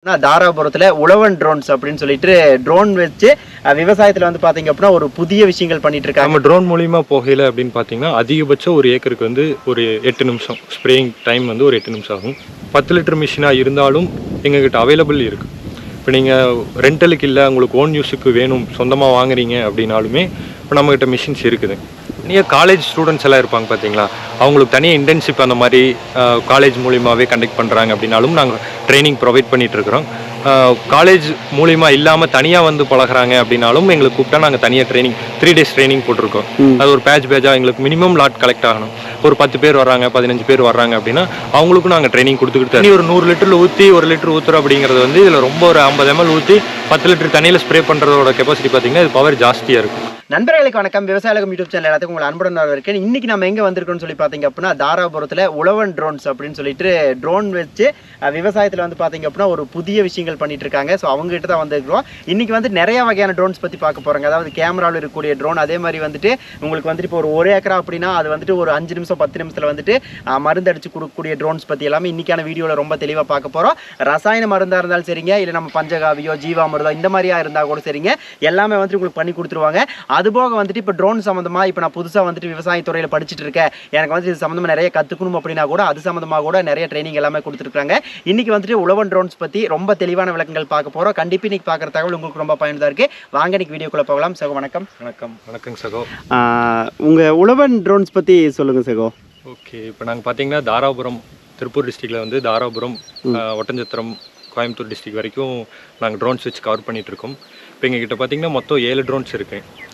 தாராபுரத்தில் உழவன் drones அப்படின்னு சொல்லிட்டு drone வச்சு விவசாயத்தில் வந்து பார்த்தீங்க அப்படின்னா ஒரு புதிய விஷயங்கள் பண்ணிட்டு இருக்காங்க. நம்ம ட்ரோன் மூலியமாக போகையில் அப்படின்னு பார்த்தீங்கன்னா அதிகபட்சம் ஒரு ஏக்கருக்கு வந்து ஒரு 8 நிமிஷம் ஸ்ப்ரேயிங் டைம் வந்து ஒரு 8 நிமிஷம் ஆகும். 10 லிட்டர் மிஷினாக இருந்தாலும் எங்ககிட்ட அவைலபிள் இருக்குது. இப்போ நீங்கள் ரெண்டலுக்கு இல்லை உங்களுக்கு ஓன் யூஸுக்கு வேணும் சொந்தமாக வாங்குறீங்க அப்படின்னாலுமே இப்போ நம்மகிட்ட மிஷின்ஸ் இருக்குது. தனியாக காலேஜ் ஸ்டூடெண்ட்ஸ் எல்லாம் இருப்பாங்க பார்த்தீங்களா, அவங்களுக்கு தனியாக இன்டர்ன்ஷிப் அந்த மாதிரி காலேஜ் மூலியமாகவே கண்டக்ட் பண்ணுறாங்க அப்படின்னாலும் நாங்கள் ட்ரைனிங் ப்ரொவைட் பண்ணிகிட்ருக்குறோம். காலேஜ் மூலிமா இல்லாமல் தனியாக வந்து பழகிறாங்க அப்படின்னாலும் எங்களுக்கு கூப்பிட்டா நாங்கள் தனியாக ட்ரைனிங் 3 days ட்ரைனிங் போட்டிருக்கோம். அது ஒரு பேஜாக எங்களுக்கு மினிமம் லாட் கலெக்ட் ஆகணும். ஒரு 10 பேர் வர்றாங்க 15 பேர் வர்றாங்க அப்படின்னா அவங்களுக்கும் நாங்கள் ட்ரைனிங் கொடுத்துக்கிட்டு தண்ணி ஒரு 100 லிட்டரில் ஊற்றி 1 லிட்டர் ஊற்றுறோம் அப்படிங்கிறது வந்து இதில் ரொம்ப ஒரு 50 ml ஊற்றி 10 லிட்டர் தண்ணியில் ஸ்ப்ரே பண்ணுறதோட கெப்பாசிட்டி பார்த்தீங்கன்னா இது பவர் ஜாஸ்தியாக இருக்கும். நண்பர்களுக்கு வணக்கம். விவசாய உலகம் யூடியூப் சேனல் எல்லாத்துக்கும் உங்களை அன்புடன் இருக்கேன். இன்னைக்கு நம்ம எங்கே வந்திருக்கோம்னு சொல்லி பார்த்தீங்க அப்படின்னா தாராபுரத்தில் உழவன் ட்ரோன்ஸ் அப்படின்னு சொல்லிட்டு ட்ரோன் வச்சு விவசாயத்தில் வந்து பார்த்தீங்க அப்படின்னா ஒரு புதிய விஷயங்கள் பண்ணிட்டு இருக்காங்க. ஸோ அவங்ககிட்ட தான் வந்துருக்கிறோம். இன்னைக்கு வந்து நிறைய வகையான ட்ரோன்ஸ் பற்றி பார்க்க போகிறாங்க. அதாவது கேமராவில் இருக்கக்கூடிய ட்ரோன், அதே மாதிரி வந்துட்டு உங்களுக்கு வந்துட்டு இப்போ ஒரு ஏக்கரா அப்படின்னா அது வந்துட்டு ஒரு 5 நிமிஷம் 10 நிமிஷத்தில் வந்துட்டு மருந்து அடிச்சு கொடுக்கக்கூடிய ட்ரோன்ஸ் பற்றி எல்லாமே இன்னைக்கான வீடியோவில் ரொம்ப தெளிவாக பார்க்க போகிறோம். ரசாயன மருந்தாக இருந்தாலும் சரிங்க, இல்லை நம்ம பஞ்சகாவியோ ஜீவாமிர்தம் இந்த மாதிரியா இருந்தால் கூட சரிங்க, எல்லாமே வந்துட்டு உங்களுக்கு பண்ணி கொடுத்துருவாங்க. அதுபோக வந்துட்டு இப்போ ட்ரோன் சம்மந்தமாக இப்போ நான் புதுசாக வந்துட்டு விவசாயத்துறையில் படிச்சுட்டு இருக்கேன், எனக்கு வந்து இது சம்மந்தமாக நிறைய கற்றுக்கணும் அப்படின்னா கூட அது சம்மந்தமாக கூட நிறைய ட்ரைனிங் எல்லாமே கொடுத்துருக்காங்க. இன்னைக்கு வந்துட்டு உழவன் ட்ரோன்ஸ் பற்றி ரொம்ப தெளிவான விளக்கங்கள் பார்க்க போகிறோம். கண்டிப்பாக இன்னைக்கு பார்க்குற தகவல் உங்களுக்கு ரொம்ப பயனுள்ளதாக இருக்குது. வாங்க இன்னைக்கு வீடியோக்குள்ளே போகலாம். சகோ வணக்கம். வணக்கங்க சகோ. உங்கள் உழவன் ட்ரோன்ஸ் பற்றி சொல்லுங்கள் சகோ. ஓகே, இப்போ நாங்கள் பார்த்தீங்கன்னா தாராபுரம் திருப்பூர் டிஸ்ட்ரிக்டில் வந்து தாராபுரம், ஒட்டஞ்சத்திரம், கோயம்புத்தூர் டிஸ்ட்ரிக்ட் வரைக்கும் நாங்கள் ட்ரோன்ஸ் வச்சு கவர் பண்ணிகிட்ருக்கோம். இப்போ எங்ககிட்ட பார்த்தீங்கன்னா மொத்தம் 7 ட்ரோன்ஸ் இருக்குது.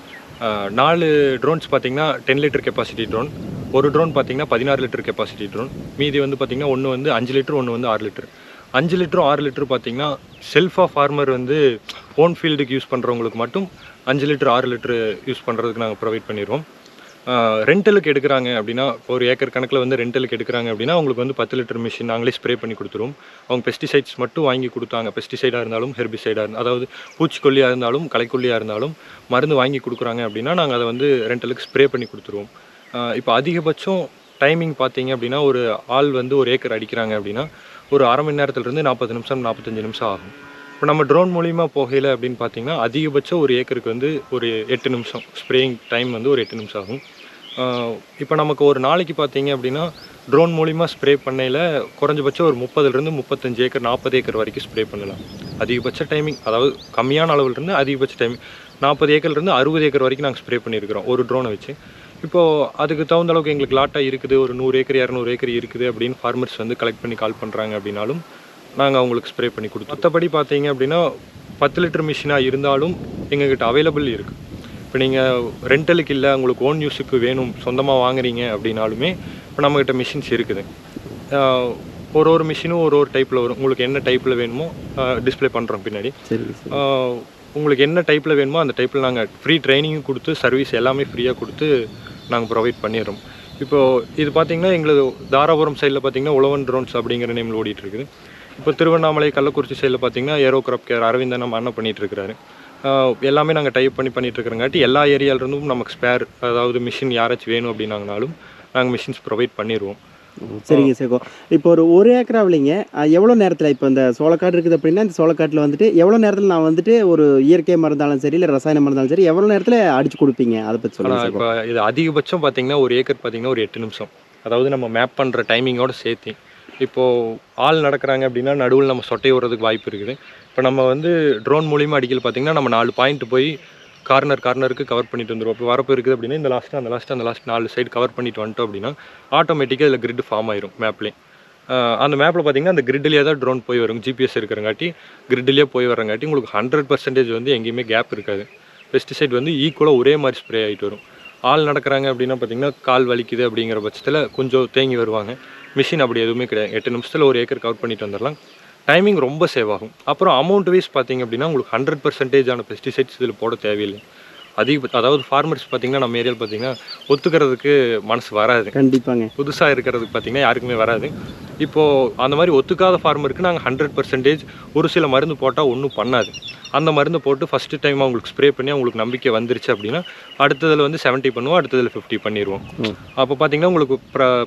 4 ட்ரோன்ஸ் பார்த்தீங்கன்னா 10 லிட்டர் கெப்பாசிட்டி ட்ரோன், ஒரு ட்ரோன் பார்த்தீங்கன்னா 16 லிட்டர் கெப்பாசிட்டி ட்ரோன், மீதி வந்து பார்த்தீங்கன்னா ஒன்று வந்து 5 லிட்டர், ஒன்று வந்து 6 லிட்டர். 5 லிட்டரும் 6 லிட்டர் பார்த்தீங்கன்னா செல்ஃபாக ஃபார்மர் வந்து ஓன் ஃபீல்டுக்கு யூஸ் பண்ணுறவங்களுக்கு மட்டும் 5 லிட்டர் 6 லிட்டர் யூஸ் பண்ணுறதுக்கு நாங்கள் ப்ரொவைட் பண்ணிடுவோம். ரெண்டலுக்கு எடுக்கிறாங்க அப்படின்னா ஒரு ஏக்கர் கணக்கில் வந்து ரெண்டலுக்கு எடுக்கிறாங்க அப்படின்னா அவங்களுக்கு வந்து 10 லிட்டர் மிஷின் நாங்களே ஸ்ப்ரே பண்ணி கொடுத்துருவோம். அவங்க பெஸ்டிசைட்ஸ் மட்டும் வாங்கி கொடுத்தாங்க. பெஸ்டிசைடாக இருந்தாலும் ஹெர்பிசைடாக இருந்தாலும், அதாவது பூச்சிக்கொல்லியாக இருந்தாலும் களைக்கொல்லியாக இருந்தாலும் மருந்து வாங்கி கொடுக்குறாங்க அப்படின்னா நாங்கள் அதை வந்து ரெண்டலுக்கு ஸ்ப்ரே பண்ணி கொடுத்துருவோம். இப்போ அதிகபட்சம் டைமிங் பார்த்தீங்க அப்படின்னா ஒரு ஆள் வந்து ஒரு ஏக்கர் அடிக்கிறாங்க அப்படின்னா ஒரு அரை மணி நேரத்துலேருந்து 40 நிமிஷம் 45 நிமிஷம் ஆகும். இப்போ நம்ம ட்ரோன் மூலிமா போகையில் அப்படின்னு பார்த்தீங்கன்னா அதிகபட்சம் ஒரு ஏக்கருக்கு வந்து ஒரு 8 நிமிஷம் ஸ்ப்ரேயிங் டைம் வந்து ஒரு 8 நிமிஷம் ஆகும். இப்போ நமக்கு ஒரு நாளைக்கு பார்த்தீங்க அப்படின்னா ட்ரோன் மூலிமா ஸ்ப்ரே பண்ணையில் குறைஞ்சபட்சம் ஒரு 30லேருந்து 35 ஏக்கர் 40 ஏக்கர் வரைக்கும் ஸ்ப்ரே பண்ணலாம். அதிகபட்ச டைமிங், அதாவது கம்மியான அளவுலேருந்து அதிகபட்ச டைமிங் 40 ஏக்கர்லேருந்து 60 ஏக்கர் வரைக்கும் நாங்கள் ஸ்ப்ரே பண்ணியிருக்கிறோம் ஒரு ட்ரோனை வச்சு. இப்போது அதுக்கு தகுந்த அளவுக்கு எங்களுக்கு லாட்டாக இருக்குது, ஒரு 100 ஏக்கர் 200 ஏக்கர் இருக்குது அப்படின்னு ஃபார்மர்ஸ் வந்து கலெக்ட் பண்ணி கால் பண்ணுறாங்க அப்படின்னாலும் நாங்கள் அவங்களுக்கு ஸ்ப்ரே பண்ணி கொடுத்தோம். மற்றபடி பார்த்தீங்க அப்படின்னா 10 லிட்டர் மிஷினாக இருந்தாலும் எங்ககிட்ட அவைலபிள் இருக்குது. இப்போ நீங்கள் ரெண்டலுக்கு இல்லை உங்களுக்கு ஓன் யூஸுக்கு வேணும் சொந்தமாக வாங்குறீங்க அப்படின்னாலுமே இப்போ நம்மகிட்ட மிஷின்ஸ் இருக்குது. ஒரு மிஷினும் ஒரு டைப்பில் வரும். உங்களுக்கு என்ன டைப்பில் வேணுமோ டிஸ்பிளே பண்ணுறோம் பின்னாடி. உங்களுக்கு என்ன டைப்பில் வேணுமோ அந்த டைப்பில் நாங்கள் ஃப்ரீ ட்ரைனிங்கும் கொடுத்து சர்வீஸ் எல்லாமே ஃப்ரீயாக கொடுத்து நாங்கள் ப்ரொவைட் பண்ணிடுறோம். இப்போது இது பார்த்திங்கன்னா எங்களுக்கு தாராபுரம் சைடில் பார்த்திங்கன்னா உழவன் ட்ரோன்ஸ் அப்படிங்கிற நேமில் ஓடிட்டுருக்குது. இப்போ திருவண்ணாமலை கள்ளக்குறிச்சி சைடில் பார்த்திங்கன்னா ஏரோ கிராப் கேர் அரவிந்தன் நம்ம அண்ணன் பண்ணிகிட்ருக்கிறாரு. எல்லாமே நாங்கள் டைப் பண்ணி பண்ணிகிட்ருக்கிறங்காட்டி எல்லா ஏரியாவிலிருந்தும் நமக்கு ஸ்பேர், அதாவது மிஷின் யாராச்சும் வேணும் அப்படின்னாங்கனாலும் நாங்கள் மிஷின்ஸ் ப்ரொவைட் பண்ணிடுவோம். சரிங்க சேகோ. இப்போ ஒரு ஏக்கராவிலிங்க எவ்வளோ நேரத்தில், இப்போ இந்த சோளக்காடு இருக்குது அப்படின்னா இந்த சோளக்காட்டில் வந்துட்டு எவ்வளோ நேரத்தில் நான் வந்துட்டு ஒரு இயற்கை மருந்தாலும் சரி இல்லை ரசாயன மருந்தாலும் சரி எவ்வளோ நேரத்தில் அடிச்சு கொடுப்பீங்க, அதை பற்றி சொல்லுங்கள். இப்போ இது அதிகபட்சம் பார்த்தீங்கன்னா ஒரு ஏக்கர் பார்த்தீங்கன்னா ஒரு 8 நிமிஷம், அதாவது நம்ம மேப் பண்ணுற டைமிங்கோடு சேர்த்து. இப்போது ஆள் நடக்கிறாங்க அப்படின்னா நடுவில் நம்ம சொட்டை விடுறதுக்கு வாய்ப்பு இருக்குது. இப்போ நம்ம வந்து ட்ரோன் மூலிமா அடிக்கல் பார்த்திங்கன்னா நம்ம 4 பாயிண்ட் போய் கார்னருக்கு கவர் பண்ணிட்டு வந்துடுவோம். இப்போ வரப்பு இருக்குது அப்படின்னா இந்த லாஸ்ட்டு அந்த லாஸ்ட் 4 சைடு கவர் பண்ணிட்டு வந்துட்டோம் அப்படின்னா ஆட்டோமேட்டிக்காக இதில் கிரிட் ஃபார்ம் ஆயிரும் மேப்லேயே. அந்த மேப்பில் பார்த்திங்கன்னா அந்த கிரிட்லேயே தான் ட்ரோன் போய் வரும். ஜிபிஎஸ் இருக்கிறங்காட்டி கிரிட்லேயே போய் வரங்காட்டி உங்களுக்கு 100% வந்து எங்கேயுமே கேப் இருக்காது. பெஸ்டிசைட் வந்து ஈக்குவலாக ஒரே மாதிரி ஸ்ப்ரே ஆகிட்டு வரும். ஆள் நடக்கிறாங்க அப்படின்னா பார்த்திங்கன்னா கால் வலிக்குது அப்படிங்கிற பட்சத்தில் கொஞ்சம் தேங்கி வருவாங்க. மிஷின் அப்படி எதுவுமே கிடையாது. 8 நிமிஷத்தில் ஒரு ஏக்கர் கவர் பண்ணிட்டு வந்துடலாம். டைமிங் ரொம்ப சேவ் ஆகும். அப்புறம் அமௌண்ட் வைஸ் பார்த்திங்க அப்படின்னா உங்களுக்கு 100% பெஸ்டிசைட்ஸ் இதில் போட தேவையில்லை. அதாவது ஃபார்மர்ஸ் பார்த்திங்கன்னா நம்ம ஏரியாவில் பார்த்திங்கன்னா ஒத்துக்கிறதுக்கு மனசு வராது. கண்டிப்பாங்க. புதுசாக இருக்கிறதுக்கு பார்த்திங்கன்னா யாருக்குமே வராது. இப்போது அந்த மாதிரி ஒத்துக்காத ஃபார்மருக்கு நாங்கள் 100% ஒரு சில மருந்து போட்டால் ஒன்றும் பண்ணாது. அந்த மருந்து போட்டு ஃபஸ்ட்டு டைம் அவங்களுக்கு ஸ்ப்ரே பண்ணி அவங்களுக்கு நம்பிக்கை வந்துருச்சு அப்படின்னா அடுத்ததில் வந்து 70 பண்ணுவோம், அடுத்ததில் 50 பண்ணிடுவோம். அப்போ பார்த்திங்கன்னா உங்களுக்கு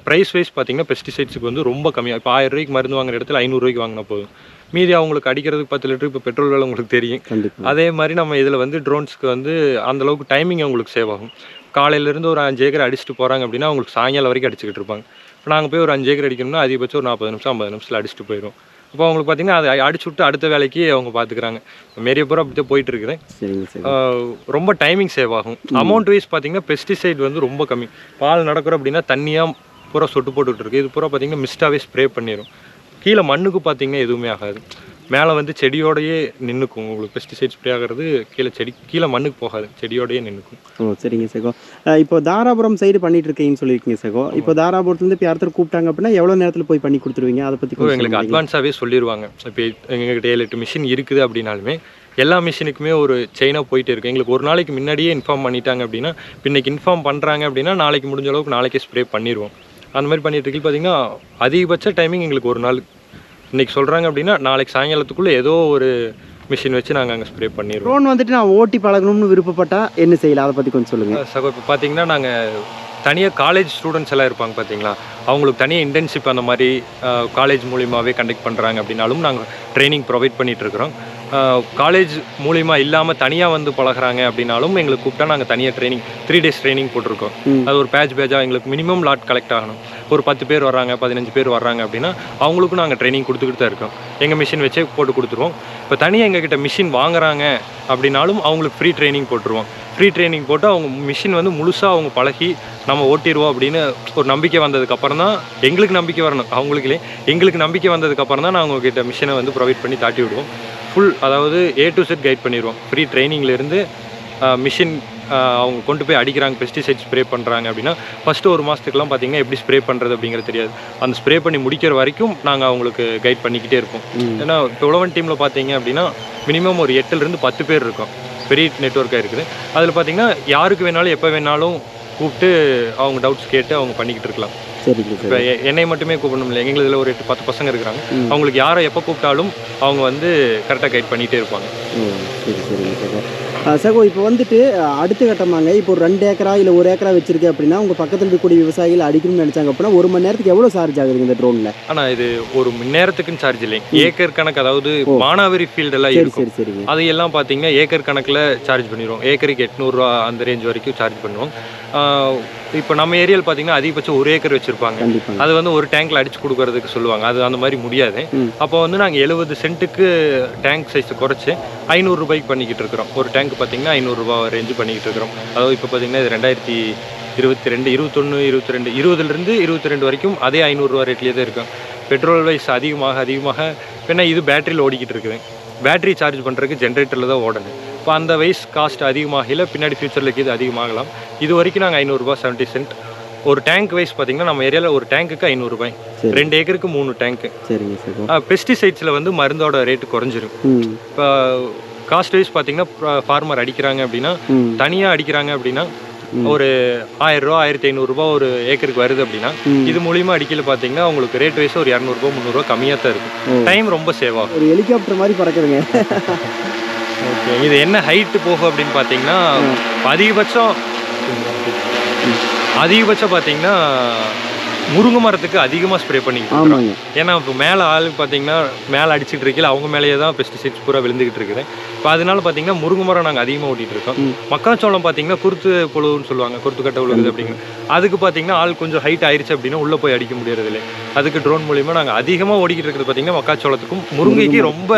ப்ரைஸ் வைஸ் பார்த்திங்கன்னா பெஸ்டிசைட்ஸுக்கு வந்து ரொம்ப கம்மியாக, இப்போ 1000 ரூபாய்க்கு மருந்து வாங்குற இடத்துல 500 ரூபாய்க்கு வாங்கினா போதும். மீதி அவங்களுக்கு அடிக்கிறதுக்கு 10 லிட்டர் இப்போ பெட்ரோல் வேலை உங்களுக்கு தெரியும். அதே மாதிரி நம்ம இதில் வந்து ட்ரோன்ஸ்க்கு வந்து அந்தளவுக்கு டைமிங் அவங்களுக்கு சேவ் ஆகும். காலையிலேருந்து ஒரு 5 ஏக்கர் அடிச்சுட்டு போகிறாங்க அப்படின்னா அவங்களுக்கு சாயங்காலம் வரைக்கும் அடிச்சுக்கிட்டு இருப்பாங்க. இப்போ நாங்கள் போய் ஒரு 5 ஏக்கர் அடிக்கணும்னா அதிகபட்சம் ஒரு 40 நிமிஷம் 50 நிமிஷத்தில் அடிச்சுட்டு போயிடும். இப்போ அவங்களுக்கு பார்த்தீங்கன்னா அதை அடிச்சு விட்டு அடுத்த வேலைக்கு அவங்க பார்த்துக்கிறாங்க. மேரிய பூரா அப்படி தான் போயிட்டு இருக்குது. ரொம்ப டைமிங் சேவ் ஆகும். அமௌண்ட் வைஸ் பார்த்தீங்கன்னா பெஸ்டிசைட் வந்து ரொம்ப கம்மி. பால் நடக்கிறோம் அப்படின்னா தண்ணியாக பூரா சொட்டு போட்டுக்கிட்டு இருக்கு. இது பூரா பார்த்தீங்கன்னா மிஸ்டாகவே ஸ்ப்ரே பண்ணிடும். கீழே மண்ணுக்கு பார்த்தீங்கன்னா எதுவுமே ஆகாது. மேலே வந்து செடியோடையே நின்றுக்கும். உங்களுக்கு பெஸ்டிசைட் ஸ்ப்ரே ஆகிறது கீழே மண்ணுக்கு போகாது, செடியோடையே நின்றுக்கும். சரிங்க சகோ. இப்போ தாராபுரம் சைடு பண்ணிட்டு இருக்கீங்கன்னு சொல்லியிருக்கீங்க சகோ. இப்போ தாராபுரத்துலேருந்து இப்போ யார்த்தர் கூப்பிட்டாங்க அப்படின்னா எவ்வளோ நேரத்தில் போய் பண்ணி கொடுத்துருவீங்க? அதை பற்றி எங்களுக்கு அட்வான்ஸாகவே சொல்லிடுவாங்க. இப்போ எங்ககிட்ட 7-8 மிஷின் இருக்குது அப்படின்னாலுமே எல்லா மிஷினுக்குமே ஒரு செயினாக போயிட்டு இருக்குது. எங்களுக்கு ஒரு நாளைக்கு முன்னாடியே இன்ஃபார்ம் பண்ணிட்டாங்க அப்படின்னா, இன்னைக்கு இன்ஃபார்ம் பண்ணுறாங்க அப்படின்னா நாளைக்கு முடிஞ்ச அளவுக்கு நாளைக்கே ஸ்ப்ரே பண்ணிடுவோம். அந்த மாதிரி பண்ணிட்டு இருக்கு. பார்த்தீங்கன்னா அதிகபட்ச டைமிங் எங்களுக்கு ஒரு நாள். இன்றைக்கி சொல்கிறாங்க அப்படின்னா நாளைக்கு சாயங்காலத்துக்குள்ளே ஏதோ ஒரு மிஷின் வச்சு நாங்கள் அங்கே ஸ்ப்ரே பண்ணிடுவோம். ட்ரோன் வந்துட்டு நான் ஓட்டி பழகணும்னு விருப்பப்பட்டால் என்ன செய்யலாம், அதை பற்றி கொஞ்சம் சொல்லுங்கள். சகோ இப்போ பார்த்தீங்கன்னா நாங்கள் தனியாக காலேஜ் ஸ்டூடெண்ட்ஸ் எல்லாம் இருப்பாங்க பார்த்தீங்களா, அவங்களுக்கு தனியாக இன்டர்ன்ஷிப் அந்த மாதிரி காலேஜ் மூலியமாகவே கண்டக்ட் பண்ணுறாங்க அப்படின்னாலும் நாங்கள் ட்ரைனிங் ப்ரொவைட் பண்ணிகிட்ருக்குறோம். காலேஜ் மூலிமா இல்லாமல் தனியாக வந்து பழகிறாங்க அப்படின்னாலும் எங்களுக்கு கூப்பிட்டா நாங்கள் தனியாக ட்ரைனிங் 3 days ட்ரைனிங் போட்டிருக்கோம். அது ஒரு பேஜாக எங்களுக்கு மினிமம் லாட் கலெக்ட் ஆகணும். ஒரு 10 பேர் வர்றாங்க, 15 பேர் வர்றாங்க அப்படின்னா அவங்களுக்கும் நாங்கள் ட்ரைனிங் கொடுத்துக்கிட்டு தான் இருக்கோம். எங்கள் மிஷின் வச்சே போட்டு கொடுத்துருவோம். இப்போ தனியாக எங்ககிட்ட மிஷின் வாங்குறாங்க அப்படின்னாலும் அவங்களுக்கு ஃப்ரீ ட்ரைனிங் போட்டுருவோம். ஃப்ரீ ட்ரைனிங் போட்டு அவங்க மிஷின் வந்து முழுசாக அவங்க பழகி நம்ம ஓட்டிடுவோம் அப்படின்னு ஒரு நம்பிக்கை வந்ததுக்கப்புறம் தான் எங்களுக்கு நம்பிக்கை வரணும். அவங்களுக்குலே எங்களுக்கு நம்பிக்கை வந்ததுக்கப்புறம் தான் நான் அவங்கக்கிட்ட மிஷினை வந்து ப்ரொவைட் பண்ணி தாட்டி விடுவோம். ஃபுல் அதாவது A to Z கைட் பண்ணிடுவோம். ஃப்ரீ ட்ரைனிங்லேருந்து மிஷின் அவங்க கொண்டு போய் அடிக்கிறாங்க, பெஸ்டிசைட் ஸ்ப்ரே பண்ணுறாங்க அப்படின்னா ஃபஸ்ட்டு ஒரு மாதத்துக்குலாம் பார்த்தீங்கன்னா எப்படி ஸ்ப்ரே பண்ணுறது அப்படிங்கிறது தெரியாது. அந்த ஸ்ப்ரே பண்ணி முடிக்கிற வரைக்கும் நாங்கள் அவங்களுக்கு கைட் பண்ணிக்கிட்டே இருப்போம். ஏன்னா இப்போ உழவன் டீமில் பார்த்தீங்க அப்படின்னா மினிமம் ஒரு 8 to 10 பேர் இருக்கும். பெரிய நெட்வொர்க்காக இருக்குது. அதில் பார்த்தீங்கன்னா யாருக்கு வேணாலும் எப்போ வேணாலும் கூப்பிட்டு அவங்க டவுட்ஸ் கேட்டு அவங்க பண்ணிக்கிட்டு இருக்கலாம். இப்போ என்னை மட்டுமே கூப்பிடணும் இல்லை, எங்களுக்கு இதில் ஒரு 8-10 பசங்க இருக்கிறாங்க. அவங்களுக்கு யாரை எப்போ கூப்பிட்டாலும் அவங்க வந்து கரெக்டாக கைட் பண்ணிகிட்டே இருப்பாங்க. சரி சரிங்க சகோ. இப்போ வந்துட்டு அடுத்த கட்டமாங்க, இப்போ ஒரு 2 ஏக்கரா இல்லை 1 ஏக்கரா வச்சிருக்கேன் அப்படின்னா உங்கள் பக்கத்தில் இருக்கக்கூடிய விவசாயிகள் அடிக்கணும்னு நினச்சாங்க அப்படின்னா 1 மணி நேரத்துக்கு எவ்வளோ சார்ஜ் ஆகுதுங்க இந்த ட்ரோனில்? ஆனால் இது 1 மணி நேரத்துக்குன்னு சார்ஜ் இல்லை, ஏக்கர் கணக்கு. அதாவது மானாவரி ஃபீல்டெல்லாம் இருக்கும், சரிங்க. அதையெல்லாம் பார்த்தீங்கன்னா ஏக்கர் கணக்கில் சார்ஜ் பண்ணிடுவோம். ஏக்கருக்கு 800 ரூபா அந்த ரேஞ்ச் வரைக்கும் சார்ஜ் பண்ணுவோம். இப்போ நம்ம ஏரியாவில் பார்த்தீங்கன்னா அதிகபட்சம் 1 ஏக்கர் வச்சுருப்பாங்க. அது வந்து ஒரு டேங்க்கில் அடிச்சு கொடுக்கறதுக்கு சொல்லுவாங்க. அது அந்த மாதிரி முடியாது. அப்போ வந்து நாங்கள் 70 சென்ட்டுக்கு டேங்க் சைஸை குறைச்சி 500 ரூபாய்க்கு பண்ணிக்கிட்டு இருக்கிறோம். ஒரு டேங்க் பார்த்தீங்கன்னா 500 ரூபா ரேஞ்சு பண்ணிக்கிட்டு இருக்கிறோம். அதாவது இப்போ பார்த்தீங்கன்னா இது 2022, 21, 22, 20லேருந்து 22 வரைக்கும் அதே 500 ரூபா ரேட்லேயே தான் இருக்கும். பெட்ரோல் வைஸ் அதிகமாக ஏன்னா இது பேட்டரியில் ஓடிக்கிட்டு இருக்குது. பேட்டரி சார்ஜ் பண்ணுறதுக்கு ஜென்ரேட்டரில் தான் ஓடணும். இப்போ அந்த வைஸ் காஸ்ட் அதிகமாகல, பின்னாடி ஃபியூச்சரில் இது அதிகமாகலாம். இது வரைக்கும் நாங்கள் 500 ரூபா 70 சென்ட். ஒரு டேங்க் வைஸ் பார்த்தீங்கன்னா நம்ம ஏரியாவில் ஒரு டேங்க்குக்கு 500 ரூபாய், 2 ஏக்கருக்கு 3 டேங்க்கு. பெஸ்டிசைட்ஸில் வந்து மருந்தோட ரேட்டு குறைஞ்சிரும். இப்போ காஸ்ட் வைஸ் பார்த்தீங்கன்னா ஃபார்மர் அடிக்கிறாங்க அப்படின்னா தனியாக அடிக்கிறாங்க அப்படின்னா ஒரு 1000 ரூபா 1500 ரூபா ஒரு ஏக்கருக்கு வருது அப்படின்னா இது மூலியமா அடிக்கல பார்த்தீங்கன்னா உங்களுக்கு ரேட் வைஸ் ஒரு 200 ரூபா 300 ரூபா கம்மியாக தான் இருக்கும். டைம் ரொம்ப சேவ் ஆகும். ஒரு ஹெலிகாப்டர் மாதிரி பறக்குதுங்க. ஓகே, இது என்ன ஹைட்டு போகும் அப்படின்னு பார்த்தீங்கன்னா அதிகபட்சம் பார்த்தீங்கன்னா முருங்கை மரத்துக்கு அதிகமாக ஸ்ப்ரே பண்ணிக்கிட்டு. ஏன்னா இப்போ மேலே ஆளுக்கு பார்த்தீங்கன்னா மேலே அடிச்சுட்டு இருக்கல அவங்க மேலேயே தான் பெஸ்டிசைட்ஸ் பூரா விழுந்துக்கிட்டு இருக்குது. இப்போ அதனால பார்த்தீங்கன்னா முருங்கை மரம் நாங்கள் அதிகமாக ஓட்டிகிட்டு இருக்கோம். மக்காச்சோளம் பார்த்தீங்கன்னா குருத்து புழுன்னு சொல்லுவாங்க, குருத்து கட்டை விழுகுது அப்படிங்கிற அதுக்கு பார்த்தீங்கன்னா ஆள் கொஞ்சம் ஹைட் ஆயிடுச்சு அப்படின்னா உள்ளே போய் அடிக்க முடியறது இல்லை. அதுக்கு ட்ரோன் மூலிமா நாங்கள் அதிகமாக ஓடிக்கிட்டு இருக்கிறது பார்த்தீங்கன்னா மக்காச்சோளத்துக்கும் முருங்கைக்கு ரொம்ப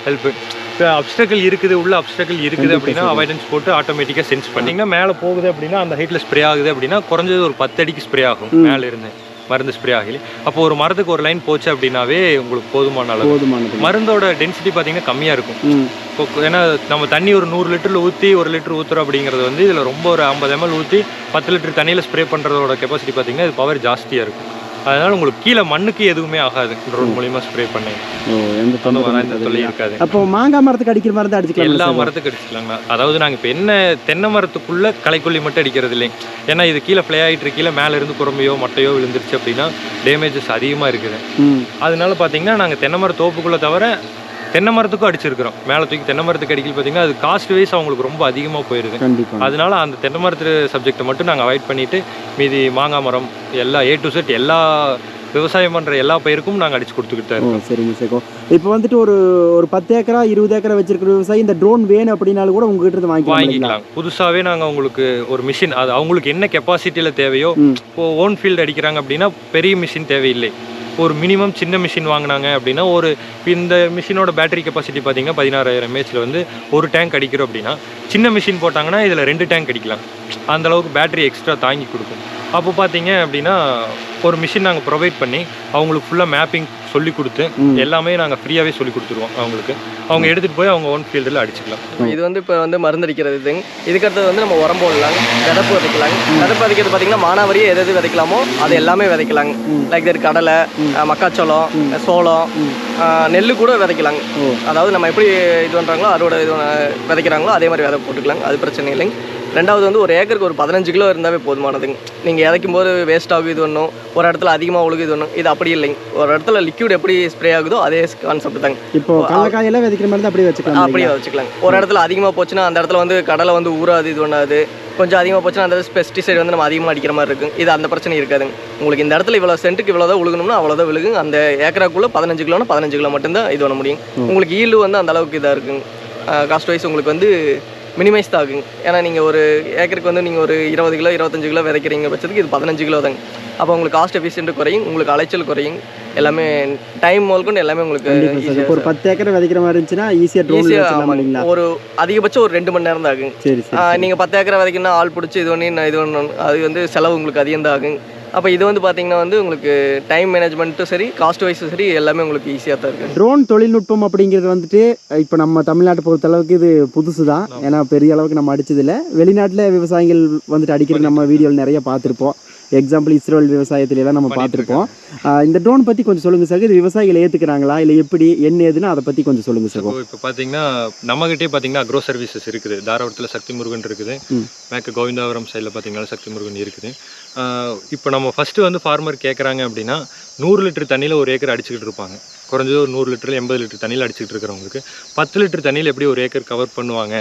ஹெல்ப்பு. இப்போ அப்ஸ்டக்கிள் இருக்குது, உள்ள அப்ஸ்டக்கிள் இருக்குது அப்படின்னா அவாய்டன்ஸ் போட்டு ஆட்டோமேட்டிக்காக சென்ஸ் பண்ணிங்கன்னா மேலே போகுது அப்படின்னா அந்த ஹைட்டில் ஸ்ப்ரே ஆகுது அப்படின்னா குறைஞ்சது ஒரு 10 அடிக்கு ஸ்ப்ரே ஆகும். மேலே இருந்து மருந்து ஸ்ப்ரே ஆகல அப்போ ஒரு மரத்துக்கு ஒரு லைன் போச்சு அப்படின்னாவே உங்களுக்கு போதுமான அளவு. மருந்தோட டென்சிட்டி பார்த்தீங்கன்னா கம்மியாக இருக்கும். இப்போ ஏன்னா நம்ம தண்ணி ஒரு 100 லிட்டரில் ஊற்றி 1 லிட்டர் ஊற்றுறோம் அப்படிங்கிறது வந்து இதில் ரொம்ப ஒரு 50 ml ஊற்றி 10 லிட்டர் தண்ணியில் ஸ்ப்ரே பண்ணுறதோட கெப்பாசிட்டி பார்த்தீங்கன்னா இது பவர் ஜாஸ்தியாக இருக்கும். அதனால உங்களுக்கு கீழே மண்ணுக்கு எதுவுமே ஆகாது ட்ரோன் மூலியமா ஸ்ப்ரே பண்ணி. எந்த தொல்லை இருக்காது. அப்போ மாங்காய் மரத்துக்கு அடிக்கிற மருந்து அடிச்சுக்கலாம், எல்லா மரத்துக்கு அடிச்சுக்கலாங்களா? அதாவது நாங்கள் இப்போ என்ன தென்னை மரத்துக்குள்ள களைக்கொல்லி மட்டும் அடிக்கிறது இல்லைங்க. ஏன்னா இது கீழே ஃப்ளே ஆகிட்டு இருக்கீழ மேலே இருந்து குரம்பையோ மட்டையோ விழுந்துருச்சு அப்படின்னா டேமேஜஸ் அதிகமாக இருக்குது. அதனால பார்த்தீங்கன்னா நாங்கள் தென்னை மர தோப்புக்குள்ளே தவிர தென்னை மரத்துக்கும் அடிச்சிருக்கிறோம். மேலே தூக்கி தென்னை மரத்துக்கு அடிக்கல பார்த்தீங்கன்னா அது காஸ்ட் வைஸ் அவங்களுக்கு ரொம்ப அதிகமாக போயிருது. அதனால அந்த தென்னை மரத்து சப்ஜெக்டை மட்டும் நாங்கள் அவாய்ட் பண்ணிட்டு மீதி மாங்காய் மரம் எல்லா A to Z எல்லா விவசாயம் பண்ணுற எல்லா பயிருக்கும் நாங்கள் அடிச்சு கொடுத்துக்கிட்டு தான் இருக்கோம். சரிங்க சகோ. இப்போ வந்துட்டு ஒரு 10 ஏக்கரா 20 ஏக்கரா வச்சிருக்கிற விவசாயி இந்த ட்ரோன் வேணும் அப்படின்னாலும் கூட உங்ககிட்ட இருந்து வாங்கிக்கலாம். புதுசாகவே நாங்கள் உங்களுக்கு ஒரு மிஷின், அது அவங்களுக்கு என்ன கெப்பாசிட்டியில் தேவையோ, இப்போ ஓன் ஃபீல்டு அடிக்கிறாங்க அப்படின்னா பெரிய மிஷின் தேவையில்லை. ஒரு மினிமம் சின்ன மிஷின் வாங்கினாங்க அப்படின்னா, ஒரு இந்த மிஷினோட பேட்டரி கெப்பாசிட்டி பார்த்தீங்கன்னா 16,000 mAh வந்து ஒரு டேங்க் அடிக்கிறோம் அப்படின்னா, சின்ன மிஷின் போட்டாங்கன்னா இதில் 2 டேங்க் அடிக்கலாம். அந்தளவுக்கு பேட்டரி எக்ஸ்ட்ரா தாங்கி கொடுக்கும். அப்போ பார்த்தீங்க அப்படின்னா ஒரு மிஷின் நாங்கள் ப்ரொவைட் பண்ணி அவங்களுக்கு ஃபுல்லாக மேப்பிங் சொல்லி கொடுத்து எல்லாமே நாங்கள் ஃப்ரீயாகவே சொல்லி கொடுத்துருவோம். அவங்களுக்கு அவங்க எடுத்துகிட்டு போய் அவங்க ஓன் ஃபீல்டில் அடிச்சுக்கலாம். இது வந்து இப்போ வந்து மருந்தடிக்கிறது இதுங்க. இதுக்கடுத்தது வந்து நம்ம உரம் போடலாங்க, விதப்பு விதைக்கலாங்க. விதப்பு விதைக்கிறது பார்த்தீங்கன்னா மானாவரியே எது விதைக்கலாமோ அது எல்லாமே விதைக்கலாங்க. லைக் தட் கடலை, மக்காச்சோளம், சோளம், நெல் கூட விதைக்கலாங்க. அதாவது நம்ம எப்படி இது பண்ணுறாங்களோ அதோட இது விதைக்கிறாங்களோ அதே மாதிரி விதை போட்டுக்கலாங்க, அது பிரச்சனை இல்லைங்க. ரெண்டாவது வந்து ஒரு ஏக்கருக்கு ஒரு 15 கிலோ இருந்தாவே போதுமானதுங்க. நீங்கள் இறக்கும் போது வேஸ்ட் ஆகும் இது ஒன்றும், ஒரு இடத்துல அதிகமாக ஒழுகு இது ஒன்றும், இது அப்படி இல்லைங்க. ஒரு இடத்துல லிக்யூட் எப்படி ஸ்ப்ரே ஆகுதோ அதே கான்செப்ட் தாங்க. இப்போ கடலக்காயெல்லாம் விதைக்கிற மாதிரி அப்படியே வச்சுக்கலாம், அப்படியே வச்சுக்கலாங்க. ஒரு இடத்துல அதிகமாக போச்சுன்னா அந்த இடத்துல வந்து கடலை வந்து ஊறாது, இது ஒன்றாது. கொஞ்சம் அதிகமாக போச்சுன்னா அந்த பெஸ்டிசைடு வந்து நம்ம அதிகமாக அடிக்கிற மாதிரி இருக்கும். இது அந்த பிரச்சனை இருக்காதுங்க. உங்களுக்கு இந்த இடத்துல இவ்வளோ சென்ட்டுக்கு இவ்வளோ தான் உழுகணும்னா அவ்வளோதான் விழுகுங்க. அந்த ஏக்கராக்குள்ளே 15 கிலோனா 15 கிலோ மட்டும்தான் இது பண்ண முடியும். உங்களுக்கு ஈல்டு வந்து அந்த அளவுக்கு இதாக இருக்குங்க. காஸ்ட் வைஸ் உங்களுக்கு வந்து மினிமைஸ் தான் ஆகுங்க. ஏன்னா நீங்கள் ஒரு ஏக்கருக்கு வந்து நீங்கள் ஒரு 20 கிலோ 25 கிலோ விதைக்கிறீங்க பட்சத்துக்கு இது 15 கிலோ தாங்க. அப்போ உங்களுக்கு காஸ்ட் எஃபிஷியன்ட் குறையும், உங்களுக்கு அலைச்சல் குறையும், எல்லாமே டைம் முதல்கொண்டு எல்லாமே உங்களுக்கு. ஒரு 10 ஏக்கர் விதைக்கிற மாதிரி இருந்துச்சுன்னா ஈஸியாக ஒரு அதிகபட்சம் ஒரு 2 மணி நேரம் தான் ஆகுங்க. நீங்கள் 10 ஏக்கரை விதைக்கணும்னா ஆள் பிடிச்சி இது ஒன்று அது வந்து செலவு உங்களுக்கு அதிகம் தான் ஆகுங்க. அப்போ இது வந்து பார்த்தீங்கன்னா வந்து உங்களுக்கு டைம் மேனேஜ்மெண்ட்டும் சரி, காஸ்ட் வைஸும் சரி, எல்லாமே உங்களுக்கு ஈஸியாக தான் இருக்குது. ட்ரோன் தொழில்நுட்பம் அப்படிங்கிறது வந்துட்டு இப்போ நம்ம தமிழ்நாட்டை பொறுத்த அளவுக்கு இது புதுசு தான். ஏன்னா பெரிய அளவுக்கு நம்ம அடிச்சதில்லை. வெளிநாட்டில் விவசாயிகள் வந்துட்டு அடிக்கிறது நம்ம வீடியோவில் நிறைய பார்த்துருப்போம். எக்ஸாம்பிள் இஸ்ரேல் விவசாயத்துலாம் நம்ம பார்த்துருப்போம். இந்த ட்ரோன் பற்றி கொஞ்சம் சொல்லுங்கள் சார். இது விவசாயிகள் ஏற்றுக்கிறாங்களா இல்லை எப்படி என்ன ஏதுன்னு அதை பற்றி கொஞ்சம் சொல்லுங்கள் சார். இப்போ பார்த்தீங்கன்னா நம்மகிட்டே பார்த்தீங்கன்னா அக்ரோ சர்வீசஸ் இருக்குது. தாராபுரத்தில் சக்தி முருகன் இருக்குது, மேற்கு கோவிந்தாபுரம் சைடில் பார்த்தீங்கன்னா சக்தி முருகன் இருக்குது. இப்போ நம்ம ஃபஸ்ட்டு வந்து ஃபார்மர் கேட்குறாங்க அப்படின்னா 100 லிட்டர் தண்ணியில் ஒரு ஏக்கர் அடிச்சுக்கிட்டு இருப்பாங்க. குறைஞ்சது ஒரு 100 லிட்டர் 80 லிட்டர் தண்ணியில் அடிச்சுக்கிட்டு இருக்கிறவங்களுக்கு 10 லிட்டர் தண்ணியில் எப்படி ஒரு ஏக்கர் கவர் பண்ணுவாங்க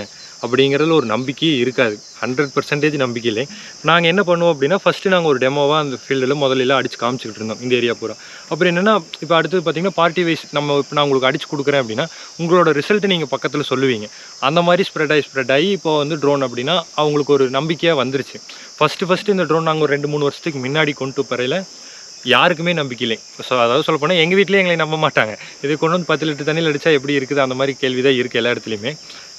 அப்படிங்கிறதுல ஒரு நம்பிக்கையே இருக்காது. 100% நம்பிக்கை இல்லை. நாங்கள் என்ன பண்ணுவோம் அப்படின்னா ஃபஸ்ட்டு நாங்கள் ஒரு டெமோவாக அந்த ஃபீல்டில் முதல்ல அடிச்சு காமிச்சிக்கிட்டு இருந்தோம் இந்த ஏரியா பூரா. அப்புறம் என்னென்னா இப்போ அடுத்தது பார்த்தீங்கன்னா பார்ட்டி வைஸ் நம்ம இப்போ நான் உங்களுக்கு அடிச்சு கொடுக்குறேன் அப்படின்னா உங்களோட ரிசல்ட்டு நீங்கள் பக்கத்தில் சொல்லுவீங்க. அந்த மாதிரி ஸ்ப்ரெட் ஆகி இப்போ வந்து ட்ரோன் அப்படின்னா அவங்களுக்கு ஒரு நம்பிக்கையாக வந்துருச்சு. ஃபஸ்ட்டு இந்த ட்ரோன் நாங்கள் ஒரு 2-3 வருஷத்துக்கு முன்னாடி கொண்டு வரையில் யாருக்குமே நம்பிக்கை இல்லை. ஸோ அதாவது சொல்ல போனால் எங்கள் வீட்டிலே எங்களை நம்ப மாட்டாங்க. இது கொண்டு வந்து 10 லிட்டர் தண்ணியில் அடித்தா எப்படி இருக்குது அந்த மாதிரி கேள்வி தான் இருக்குது எல்லா இடத்துலையுமே.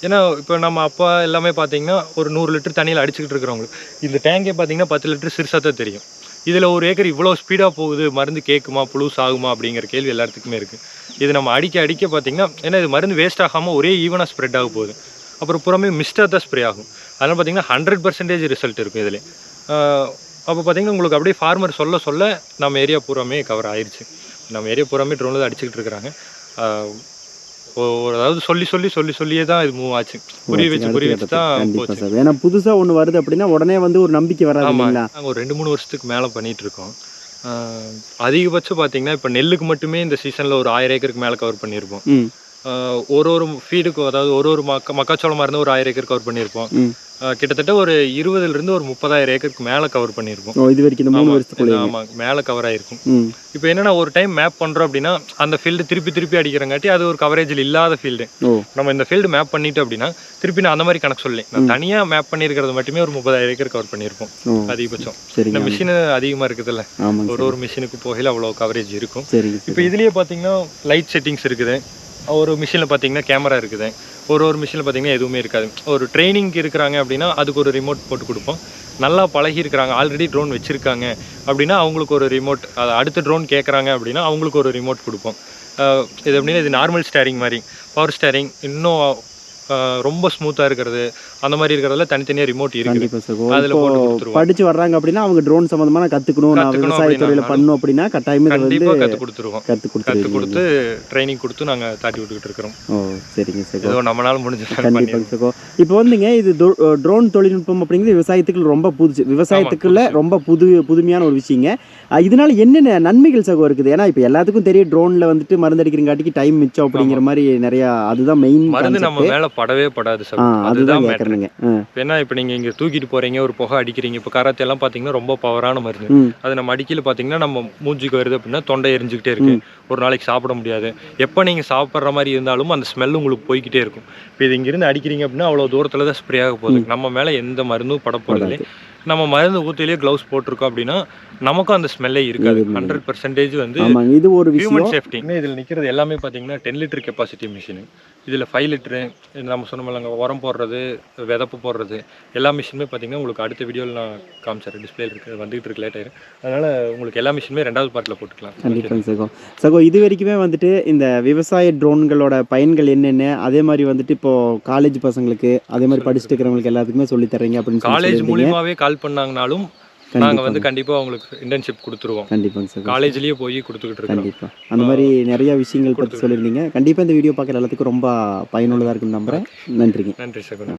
ஏன்னா இப்போ நம்ம அப்பா எல்லாமே பார்த்தீங்கன்னா ஒரு 100 லிட்டர் தண்ணியில் அடிச்சுக்கிட்டு இருக்கிறவங்களுக்கு இந்த டேங்கே பார்த்தீங்கன்னா 10 லிட்டர் சிறுசாக தான் தெரியும். இதில் ஒரு ஏக்கர் இவ்வளோ ஸ்பீடாக போகுது, மருந்து கேட்குமா, புழுஸ் ஆகுமா அப்படிங்கிற கேள்வி எல்லாத்துக்குமே இருக்குது. இது நம்ம அடிக்க பார்த்தீங்கன்னா ஏன்னா இது மருந்து வேஸ்ட் ஆகாமல் ஒரே ஈவனாக ஸ்ப்ரெட் ஆக போகுது. அப்புறம் புறமே மிஸ்டாக தான் ஸ்ப்ரே ஆகும். அதனால் பார்த்தீங்கன்னா 100% ரிசல்ட் இருக்கும் இதில். அப்போ பார்த்தீங்கன்னா உங்களுக்கு அப்படியே ஃபார்மர் சொல்ல நம்ம ஏரியா பூராமே கவர் ஆயிடுச்சு. நம்ம ஏரியா பூராமே ட்ரோனில் தான் அடிச்சுக்கிட்டு இருக்கிறாங்க. அதாவது சொல்லியே தான் இது மூவ் ஆச்சு. புரிய வச்சு தான் போச்சு. ஏன்னா புதுசாக ஒன்று வருது அப்படின்னா உடனே வந்து ஒரு நம்பிக்கை வராது. ஆமாம், நாங்கள் ஒரு 2-3 வருஷத்துக்கு மேலே பண்ணிகிட்டு இருக்கோம். அதிகபட்சம் பார்த்தீங்கன்னா இப்போ நெல்லுக்கு மட்டுமே இந்த சீசனில் ஒரு 1000 ஏக்கருக்கு மேலே கவர் பண்ணியிருப்போம். ஒரு ஃபீடுக்கும் அதாவது ஒரு மக்காச்சோளமாக இருந்து ஒரு 1000 ஏக்கர் கவர் பண்ணியிருப்போம். கிட்டத்தட்ட ஒரு 20,000 ஒரு 30,000 ஏக்கருக்கு மேலே கவர் பண்ணியிருப்போம். இது வரைக்கும் 3 வருஷத்துக்குள்ள ஆமாம் மேலே கவர் ஆகிருக்கும். இப்போ என்னன்னா ஒரு டைம் மேப் பண்ணுறோம் அப்படின்னா அந்த ஃபீல்டு திருப்பி அடிக்கிறங்காட்டி அது ஒரு கவரேஜில் இல்லாத ஃபீல்டு. நம்ம இந்த ஃபீல்டு மேப் பண்ணிட்டு அப்படின்னா திருப்பி நான் அந்த மாதிரி கணக்கு சொல்லி நான் தனியாக மேப் பண்ணியிருக்கிறது மட்டுமே ஒரு 30,000 ஏக்கர் கவர் பண்ணியிருப்போம் அதிகபட்சம். இந்த மிஷின் அதிகமாக இருக்குதுல்ல, ஒரு மிஷினுக்கு போகையில் அவ்வளோ கவரேஜ் இருக்கும். இப்போ இதுலேயே பார்த்தீங்கன்னா லைட் செட்டிங்ஸ் இருக்குது. ஒரு மிஷினில் பார்த்தீங்கன்னா கேமரா இருக்குது. ஒரு மிஷினில் பார்த்தீங்கன்னா எதுவுமே இருக்காது. ஒரு ட்ரைனிங்க்கு இருக்கிறாங்க அப்படின்னா அதுக்கு ஒரு ரிமோட் போட்டு கொடுப்போம். நல்லா பழகி இருக்கிறாங்க, ஆல்ரெடி ட்ரோன் வச்சுருக்காங்க அப்படின்னா அவங்களுக்கு ஒரு ரிமோட், அது அடுத்த ட்ரோன் கேட்குறாங்க அப்படின்னா அவங்களுக்கு ஒரு ரிமோட் கொடுப்போம். இது அப்படின்னா இது நார்மல் ஸ்டேரிங் மாதிரி, பவர் ஸ்டேரிங் இன்னும் ரொம்ப ஸ்மூத்தாக இருக்கிறது அந்த மாதிரி இருக்கிறதுல தனித்தனியாக ரிமோட் இருக்குது. அதில் போட்டு கொடுத்துருவோம். படிச்சு வர்றாங்க அப்படின்னா அவங்க ட்ரோன் சம்மந்தமாக கற்றுக்கணும், விவசாய துறையில் பண்ணணும் அப்படின்னா கண்டிப்பாக கற்றுக் கொடுத்துருவோம். கற்றுக் கொடுத்து ட்ரைனிங் கொடுத்து நாங்கள் தாட்டி விட்டுக்கிட்டு இருக்கிறோம். சரிங்க சார், ஏதோ நம்மளால முடிஞ்ச. கண்டிப்பாக சார். இப்போ வந்துங்க இது ட்ரோன் தொழில்நுட்பம் அப்படிங்கிறது விவசாயத்துக்கு ரொம்ப புதுசு, விவசாயத்துக்குள்ள ரொம்ப புதுமையான ஒரு விஷயங்க. இதனால என்னென்ன நன்மைகள் சகோ இருக்குது? ஏன்னா இப்போ எல்லாத்துக்கும் தெரியும் ட்ரோனில் வந்துட்டு மருந்து அடிக்கிறங்காட்டிக்கு டைம் மிச்சம் அப்படிங்கிற மாதிரி நிறையா, அதுதான் மெயின். மருந்து நம்ம மேலே படவே படாது சார். அதுதான் மேட்டருங்க. ஏன்னா இப்போ நீங்கள் இங்கே தூக்கிட்டு போகிறீங்க, ஒரு புகை அடிக்கிறீங்க. இப்போ கராத்தே எல்லாம் பார்த்தீங்கன்னா ரொம்ப பவரான மருந்து. அது நம்ம அடிக்கல பார்த்தீங்கன்னா நம்ம மூஞ்சிக்கு வருது அப்படின்னா தொண்டை எரிஞ்சுக்கிட்டே இருக்கு, ஒரு நாளைக்கு சாப்பிட முடியாது. எப்போ நீங்கள் சாப்பிட்ற மாதிரி இருந்தாலும் அந்த ஸ்மெல் உங்களுக்கு போய்கிட்டே இருக்கும். இப்போ இது இங்கிருந்து அடிக்கிறீங்க அப்படின்னா அவ்வளோ தூரத்தில் தான் ஸ்ப்ரே ஆக போகுது. நம்ம மேலே எந்த மருந்தும் பட போகிறதில்லை. நம்ம மருந்து ஊத்திலேயே க்ளவுஸ் போட்டிருக்கோம் அப்படின்னா நமக்கும் அந்த ஸ்மெல்லே இருக்காது. 100% வந்து இது ஒரு ஹியூமன் சேஃப்டி. இதில் நிற்கிறது எல்லாமே பார்த்தீங்கன்னா 10 லிட்டர் கெப்பாசிட்டி மிஷினு. இதில் 5 லிட்டரு நம்ம சொன்னோம்லங்க, உரம் போடுறது, விதப்பு போடுறது, எல்லா மிஷினுமே பார்த்தீங்கன்னா உங்களுக்கு அடுத்த வீடியோவில் நான் காமிச்சார். டிஸ்பிளேல இருக்குது, வந்துகிட்டு இருக்கு, லேட் ஆயிரும். அதனால் உங்களுக்கு எல்லா மிஷினுமே 2வது பார்ட்டில் போட்டுக்கலாம். கண்டிப்பாங்க சகோ. இது வரைக்குமே வந்துட்டு இந்த விவசாய ட்ரோன்களோட பயன்கள் என்னென்ன, அதே மாதிரி வந்துட்டு இப்போது காலேஜ் பசங்களுக்கு, அதே மாதிரி படிச்சுட்டு இருக்கிறவங்களுக்கு எல்லாத்துக்குமே சொல்லித்தரீங்க அப்படின்னு காலேஜ் மூலியமாகவே கால் பண்ணாங்கனாலும் நாங்கள் வந்து கண்டிப்பாக அவங்களுக்கு இன்டர்ன்ஷிப் கொடுத்துருவோம். கண்டிப்பாங்க சார். காலேஜ்லேயே போய் கொடுத்துக்கிட்டு இருக்கோம். கண்டிப்பாக அந்த மாதிரி நிறைய விஷயங்கள் பற்றி சொல்லியிருந்தீங்க. கண்டிப்பாக இந்த வீடியோ பார்க்குற எல்லாத்துக்கும் ரொம்ப பயனுள்ளதாக இருக்குன்னு நம்புகிறேன். நன்றிங்க. நன்றி சார்.